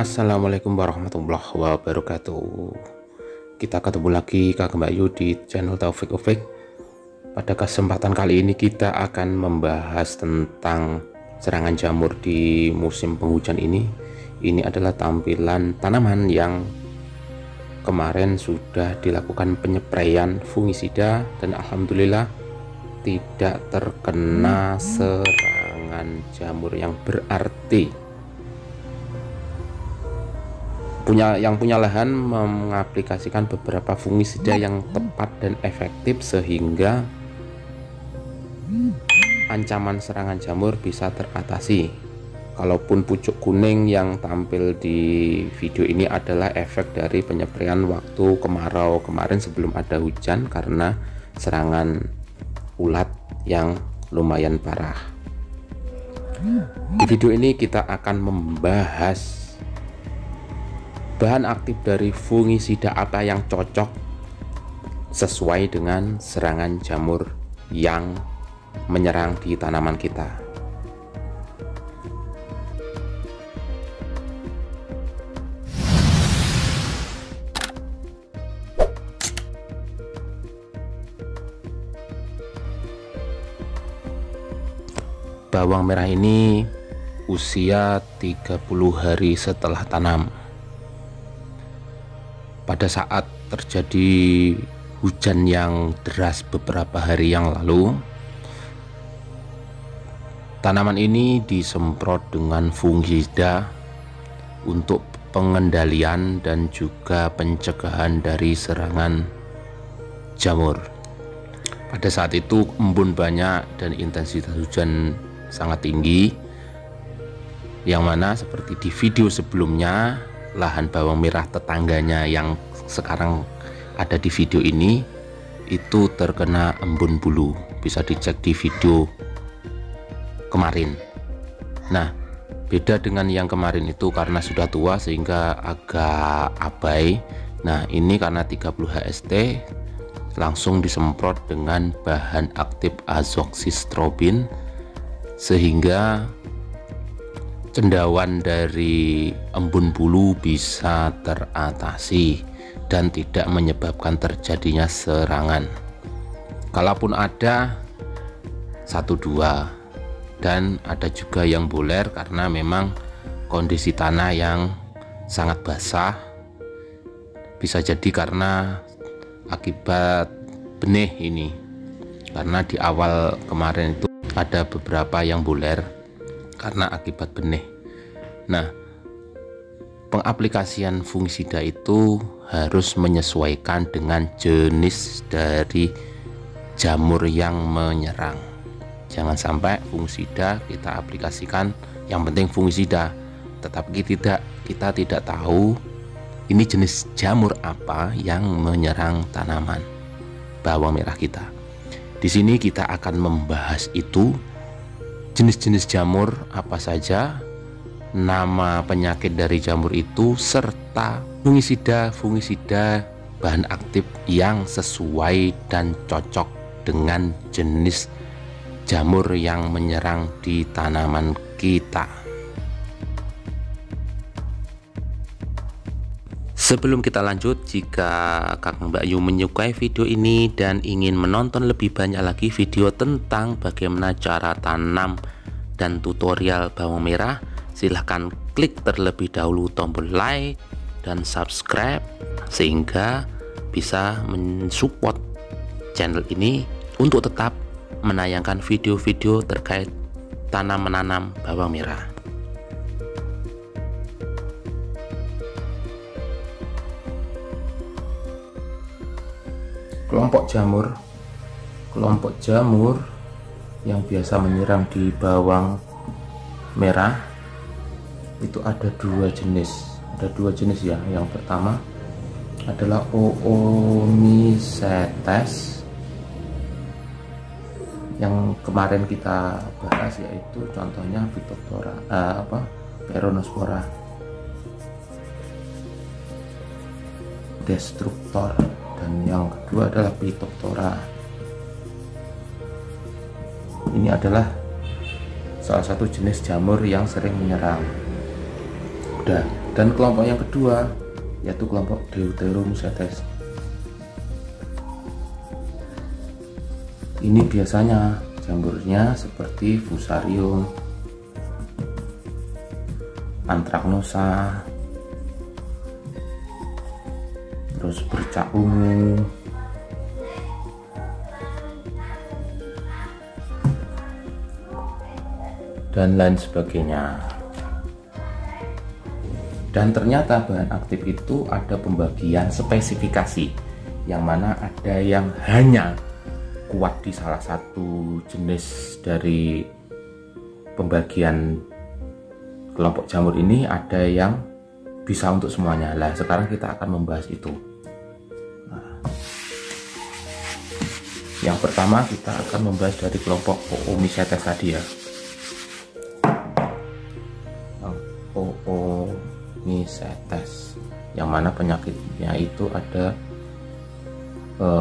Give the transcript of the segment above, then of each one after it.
Assalamualaikum warahmatullahi wabarakatuh. Kita ketemu lagi Kak Bayu di channel Taufik Ufik. Pada kesempatan kali ini kita akan membahas tentang serangan jamur di musim penghujan ini. Ini adalah tampilan tanaman yang kemarin sudah dilakukan penyepraian fungisida dan alhamdulillah tidak terkena serangan jamur yang berarti. Yang punya lahan mengaplikasikan beberapa fungisida yang tepat dan efektif sehingga ancaman serangan jamur bisa teratasi. Kalaupun pucuk kuning yang tampil di video ini adalah efek dari penyepraian waktu kemarau kemarin sebelum ada hujan karena serangan ulat yang lumayan parah. Di video ini kita akan membahas bahan aktif dari fungisida apa yang cocok sesuai dengan serangan jamur yang menyerang di tanaman kita. Bawang merah ini usia 30 hari setelah tanam. Pada saat terjadi hujan yang deras beberapa hari yang lalu, tanaman ini disemprot dengan fungisida untuk pengendalian dan juga pencegahan dari serangan jamur. Pada saat itu embun banyak dan intensitas hujan sangat tinggi, yang mana seperti di video sebelumnya, lahan bawang merah tetangganya yang sekarang ada di video ini itu terkena embun bulu. Bisa dicek di video kemarin. Nah, beda dengan yang kemarin itu karena sudah tua sehingga agak abai. Nah, ini karena 30 HST langsung disemprot dengan bahan aktif azoxystrobin sehingga cendawan dari embun bulu bisa teratasi dan tidak menyebabkan terjadinya serangan. Kalaupun ada 1-2, dan ada juga yang boler karena memang kondisi tanah yang sangat basah. Bisa jadi karena akibat benih ini, karena di awal kemarin itu ada beberapa yang boler karena akibat benih. Nah, pengaplikasian fungisida itu harus menyesuaikan dengan jenis dari jamur yang menyerang. Jangan sampai fungisida kita aplikasikan yang penting fungisida, tetapi kita tidak tahu ini jenis jamur apa yang menyerang tanaman bawang merah kita. Di sini kita akan membahas itu, jenis-jenis jamur apa saja, nama penyakit dari jamur itu, serta fungisida bahan aktif yang sesuai dan cocok dengan jenis jamur yang menyerang di tanaman kita. Sebelum kita lanjut, jika Kakang Bayu menyukai video ini dan ingin menonton lebih banyak lagi video tentang bagaimana cara tanam dan tutorial bawang merah, silahkan klik terlebih dahulu tombol like dan subscribe sehingga bisa mensupport channel ini untuk tetap menayangkan video-video terkait tanam menanam bawang merah. Kelompok jamur yang biasa menyerang di bawang merah itu ada dua jenis ya. Yang pertama adalah Oomycetes yang kemarin kita bahas, yaitu contohnya Phytophthora Peronospora destructor, dan yang kedua adalah Phytophthora. Ini adalah salah satu jenis jamur yang sering menyerang. Udah, Dan kelompok yang kedua yaitu kelompok Deuteromycetes. Ini biasanya jamurnya seperti Fusarium, Anthracnosa, terus bercak ungu, dan lain sebagainya. Dan ternyata bahan aktif itu ada pembagian spesifikasi, yang mana ada yang hanya kuat di salah satu jenis dari pembagian kelompok jamur ini, ada yang bisa untuk semuanya. Lah, sekarang kita akan membahas itu. Nah, yang pertama kita akan membahas dari kelompok Oomycetes tadi ya. Oomycetes, yang mana penyakitnya itu ada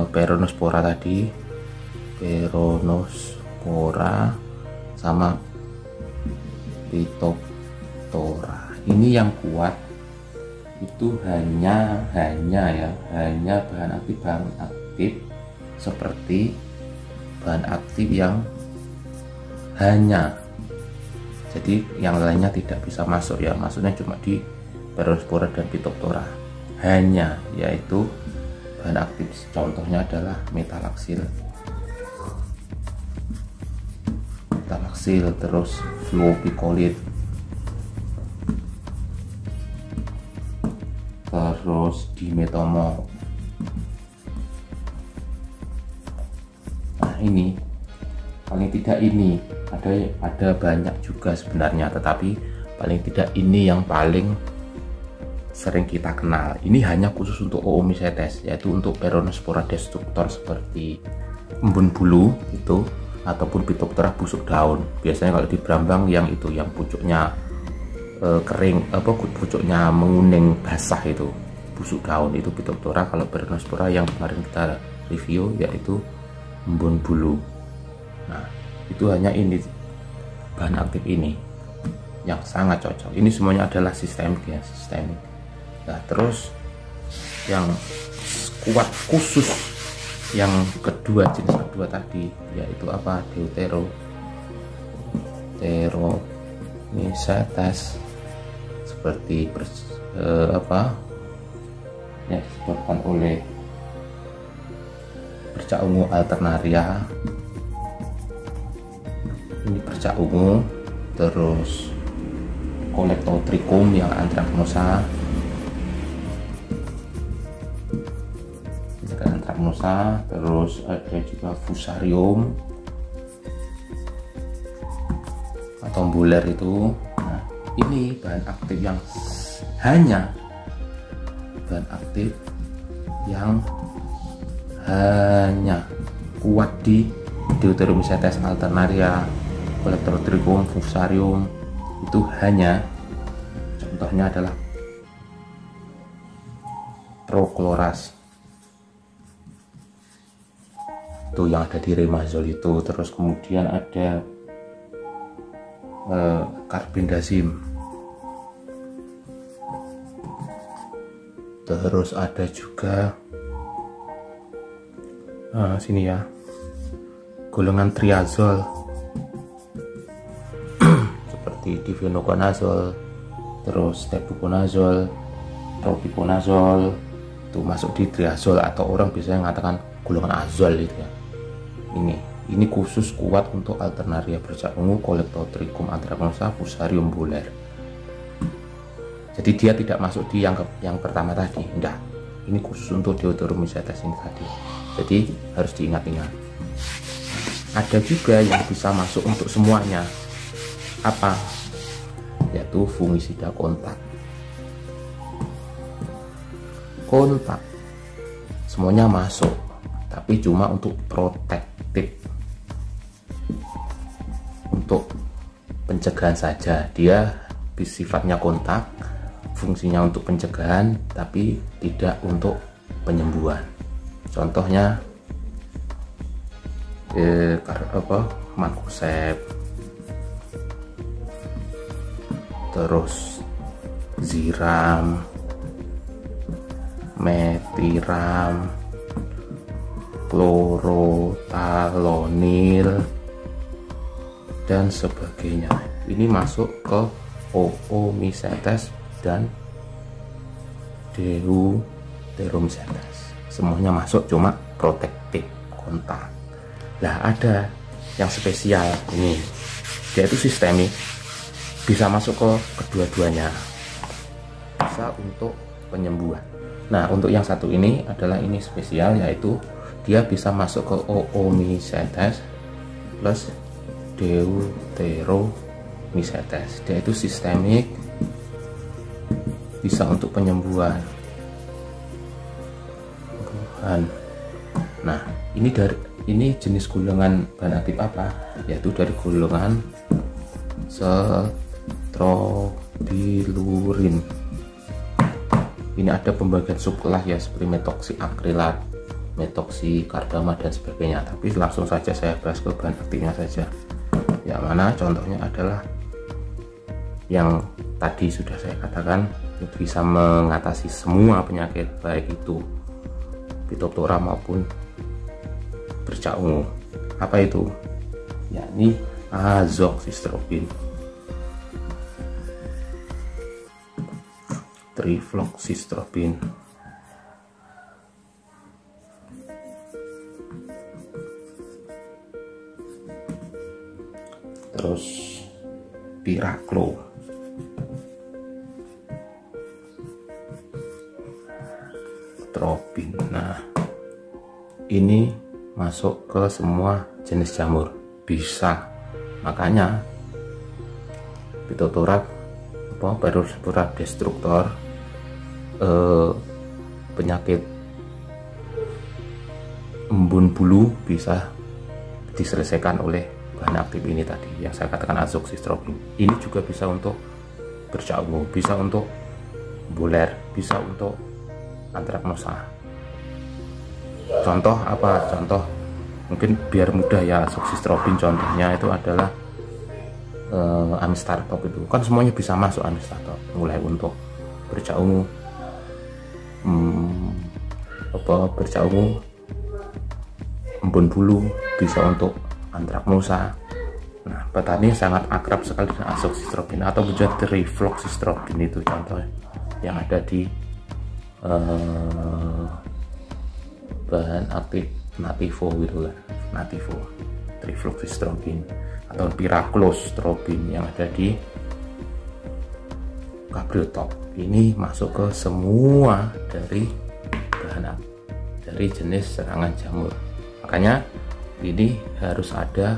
Peronospora tadi, Peronospora sama Phytophthora. Ini yang kuat itu hanya bahan aktif seperti bahan aktif yang hanya, jadi yang lainnya tidak bisa masuk ya, maksudnya cuma di Peronospora dan Phytophthora hanya, yaitu bahan aktif contohnya adalah metalaxyl, terus fluopicolid, terus dimetomo. Nah, ini paling tidak ini ada banyak juga sebenarnya, tetapi paling tidak ini yang paling sering kita kenal. Ini hanya khusus untuk Oomycetes, yaitu untuk Peronospora destruktor seperti embun bulu itu, ataupun Phytophthora busuk daun. Biasanya kalau di Brambang yang itu, yang pucuknya kering, pucuknya menguning basah itu busuk daun, itu Phytophthora. Kalau Peronospora yang kemarin kita review yaitu embun bulu. Nah, itu hanya ini bahan aktif ini yang sangat cocok. Ini semuanya adalah sistemik ya, sistemik. Nah, terus yang kuat khusus yang kedua, jenis kedua tadi, yaitu apa? Deuteromycetes, seperti disebutkan oleh bercak ungu Alternaria. Ini bercak ungu, terus Colectotrichum yang Anthracnosa, terus ada juga Fusarium atau buler itu. Nah, ini bahan aktif yang hanya kuat di Deuteromycetes, Alternaria, Colectotrichum, Fusarium. Itu hanya, contohnya adalah Prochloras itu yang ada di Remazol itu. Terus kemudian ada Carbendazim, terus ada juga sini ya, golongan triazol seperti difenoconazole, terus tebuconazole, propiconazole, itu masuk di triazol, atau orang biasanya mengatakan golongan azol itu ya. Ini khusus kuat untuk Alternaria, bercak ungu, Colectotrichum, Anthracnosa, Fusarium, buler. Jadi dia tidak masuk di yang pertama tadi, enggak. Ini khusus untuk Deuteromycetes ini tadi. Jadi harus diingat-ingat. Ada juga yang bisa masuk untuk semuanya. Apa? Yaitu fungisida kontak. Semuanya masuk, tapi cuma untuk protektif, untuk pencegahan saja. Dia sifatnya kontak, fungsinya untuk pencegahan, tapi tidak untuk penyembuhan. Contohnya Mancozeb, terus ziram, metiram, klorotalonil, dan sebagainya. Ini masuk ke oomycetes dan deuteromycetes. Semuanya masuk, cuma protektif kontak. Nah, ada yang spesial ini, dia itu sistemik, bisa masuk ke kedua-duanya, bisa untuk penyembuhan. Nah, untuk yang satu ini adalah ini spesial, yaitu dia bisa masuk ke oomycetes plus deuteromycetes. Dia itu sistemik, bisa untuk penyembuhan. Nah, ini jenis golongan bahan aktif apa? Yaitu dari golongan strobilurin. Ini ada pembagian subkelas ya, seperti metoksiakrilat, metoksikardamat dan sebagainya. Tapi langsung saja saya bahas ke bahan aktifnya saja. Yang mana contohnya adalah yang tadi sudah saya katakan, bisa mengatasi semua penyakit, baik itu Phytophthora maupun bercak ungu. Apa itu? Yakni azoxystrobin, trifloxystrobin, terus Piraclo, tropin. Nah, ini masuk ke semua jenis jamur, bisa. Makanya Phytophthora Pyrrhospora destructor, penyakit embun bulu bisa diselesaikan oleh bahan aktif ini tadi yang saya katakan, azoxystrobin. Ini juga bisa untuk bercak ungu, bisa untuk buler, bisa untuk antraknosa. Contoh apa? Contoh mungkin biar mudah ya, azoxystrobin contohnya itu adalah amistartop. Itu kan semuanya bisa masuk amistartop, mulai untuk bercak ungu, bercak ungu, embun bulu, bisa untuk antraknosa. Nah, petani sangat akrab sekali dengan azoxystrobin atau juga trifloxystrobin, itu contoh yang ada di bahan aktif nativo gitu kan, nativo, trifloxystrobin atau piraclostrobin yang ada di Cabriotop. Ini masuk ke semua dari bahan dari jenis serangan jamur. Makanya ini harus ada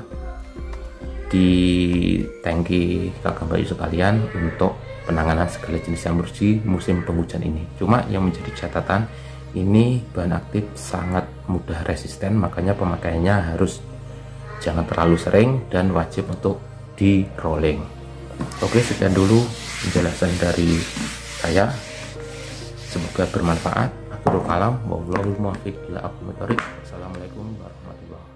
di tangki Kakak Bayu sekalian untuk penanganan segala jenis jamur di musim penghujan ini. Cuma yang menjadi catatan, ini bahan aktif sangat mudah resisten, makanya pemakaiannya harus jangan terlalu sering dan wajib untuk di rolling. Oke, sekian dulu penjelasan dari saya, semoga bermanfaat. Akhirul kalam, wallahul muwaffiq ila aqwamit thoriq. Wassalamualaikum warahmatullahi wabarakatuh.